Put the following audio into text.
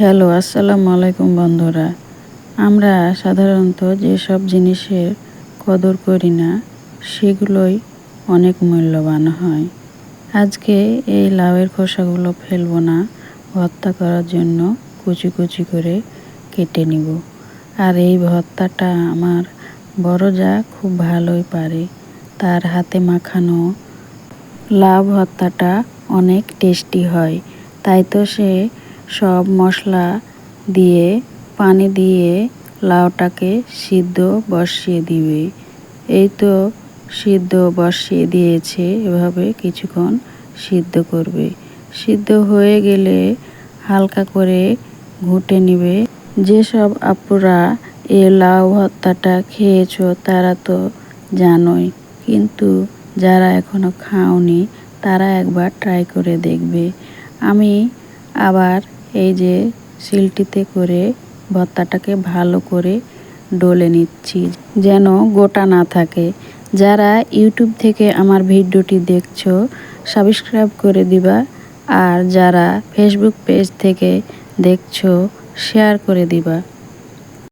Hello, আসসালামু আলাইকুম বন্ধুরা। আমরা সাধারণত যেসব জিনিসের কদর করি না সেগুলোই অনেক মূল্যবান হয়। আজকে এই লাউয়ের খোসাগুলো ফেলবো না, ভর্তা করার জন্য কুচি কুচি করে কেটে নিব। আর এই ভর্তাটা আমার বড় যা খুব ভালোই পারে। তার হাতে মাখানো লাউ ভর্তাটা অনেক টেস্টি হয়। তাই তো সে সব মশলা দিয়ে পানি দিয়ে লাউটাকে সিদ্ধ বসিয়ে দিবে। এই তো সিদ্ধ বসিয়ে দিয়েছে, এভাবে কিছুক্ষণ সিদ্ধ করবে। সিদ্ধ হয়ে গেলে হালকা করে ঘুটে নিবে। যেসব আপুরা এই লাউ ভর্তাটা খেয়েছো তারা তো জানোই, কিন্তু যারা এখনো খাওনি তারা একবার ট্রাই করে দেখবে। আমি আবার এই যে শিলটিতে করে ভর্তাটাকে ভালো করে ডলে নিচ্ছি যেন গোটা না থাকে। যারা ইউটিউব থেকে আমার ভিডিওটি দেখছো সাবস্ক্রাইব করে দিবা, আর যারা ফেসবুক পেজ থেকে দেখছো শেয়ার করে দিবা।